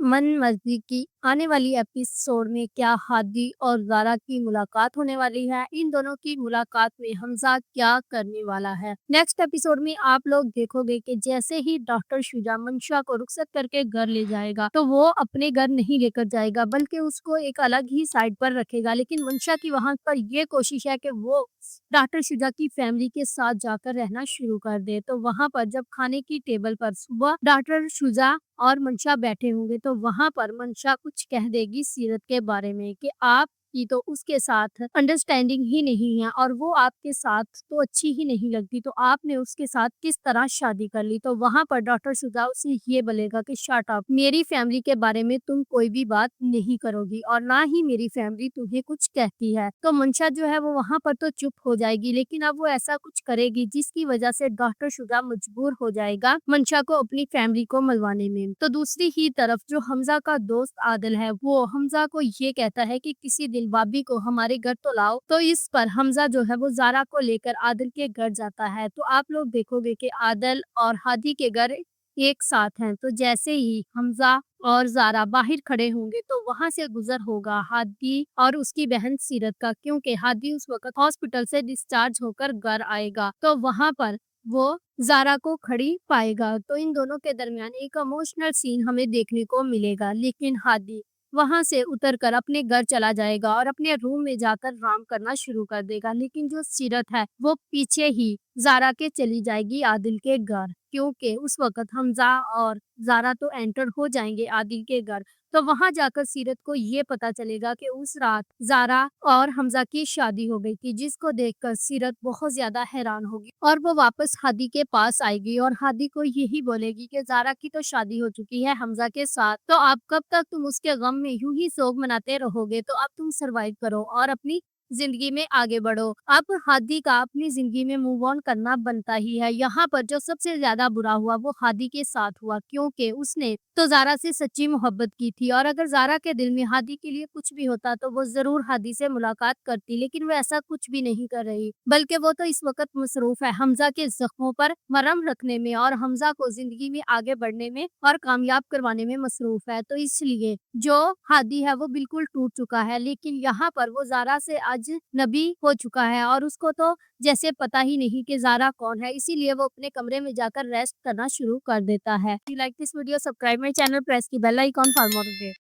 मन मर्जी की आने वाली एपिसोड में क्या हादी और ज़ारा की मुलाकात होने वाली है? इन दोनों की मुलाकात में हमज़ा क्या करने वाला है? नेक्स्ट एपिसोड में आप लोग देखोगे कि जैसे ही डॉक्टर शुजा मंशा को रुखसत करके घर ले जाएगा, तो वो अपने घर नहीं लेकर जाएगा बल्कि उसको एक अलग ही साइड पर रखेगा। लेकिन मंशा की वहाँ पर ये कोशिश है कि वो डॉक्टर शुजा की फैमिली के साथ जाकर रहना शुरू कर दे। तो वहाँ पर जब खाने की टेबल पर सुबह डॉक्टर शुजा और मंशा बैठे होंगे, तो वहाँ पर मंशा कुछ कह देगी सीरत के बारे में कि आपकी तो उसके साथ अंडरस्टैंडिंग ही नहीं है और वो आपके साथ तो अच्छी ही नहीं लगती, तो आपने उसके साथ किस तरह शादी कर ली? तो वहाँ पर डॉक्टर सुजा उसे ये बोलेगा कि शट अप, मेरी फैमिली के बारे में तुम कोई भी बात नहीं करोगी और ना ही मेरी फैमिली तुम्हें कुछ कहती है। तो मंशा जो है वो वहाँ पर तो चुप हो जाएगी, लेकिन अब वो ऐसा कुछ करेगी जिसकी वजह से डॉक्टर शुजा मजबूर हो जाएगा मंशा को अपनी फैमिली को मिलवाने में। तो दूसरी ही तरफ जो हमजा का दोस्त आदिल है, वो हमजा को ये कहता है कि किसी दिन भाभी को हमारे घर तो लाओ। तो इस पर हमजा जो है वो ज़ारा को लेकर आदिल के घर जाता है। तो आप लोग देखोगे कि आदिल और हादी के घर एक साथ हैं। तो जैसे ही हमजा और ज़ारा बाहर खड़े होंगे, तो वहाँ से गुज़र होगा हादी और उसकी बहन सीरत का, क्योंकि हादी उस वक़्त हॉस्पिटल से डिस्चार्ज होकर घर आएगा। तो वहाँ पर वो ज़ारा को खड़ी पाएगा। तो इन दोनों के दरमियान एक इमोशनल सीन हमें देखने को मिलेगा। लेकिन हादी वहाँ से उतर कर अपने घर चला जाएगा और अपने रूम में जाकर आराम करना शुरू कर देगा। लेकिन जो सीरत है वो पीछे ही ज़ारा के चली जाएगी आदिल के घर, क्योंकि उस वक़्त हमज़ा और ज़ारा तो एंटर हो जाएँगे आदिल के घर। तो वहाँ जाकर सीरत को ये पता चलेगा कि उस रात ज़ारा और हमज़ा की शादी हो गई थी, जिसको देखकर सीरत बहुत ज़्यादा हैरान होगी और वो वापस हादी के पास आएगी और हादी को यही बोलेगी कि ज़ारा की तो शादी हो चुकी है हमज़ा के साथ, तो अब कब तक तुम उसके गम में यूँ ही सोग मनाते रहोगे? तो अब तुम सर्वाइव करो और अपनी ज़िंदगी में आगे बढ़ो। अब हादी का अपनी ज़िंदगी में मूव ऑन करना बनता ही है। यहाँ पर जो सबसे ज़्यादा बुरा हुआ वो हादी के साथ हुआ, क्योंकि उसने तो ज़ारा से सच्ची मोहब्बत की थी और अगर ज़ारा के दिल में हादी के लिए कुछ भी होता तो वो ज़रूर हादी से मुलाकात करती, लेकिन वो ऐसा कुछ भी नहीं कर रही, बल्कि वो तो इस वक़्त मसरूफ़ है हमज़ा के ज़ख्मों पर मरहम रखने में और हमज़ा को ज़िंदगी में आगे बढ़ने में और कामयाब करवाने में मसरूफ़ है। तो इसलिए जो हादी है वो बिल्कुल टूट चुका है, लेकिन यहाँ पर वो ज़ारा से अजनबी हो चुका है और उसको तो जैसे पता ही नहीं कि ज़ारा कौन है, इसीलिए वो अपने कमरे में जाकर रेस्ट करना शुरू कर देता है। If you like this video, subscribe my channel, press the bell icon for more updates.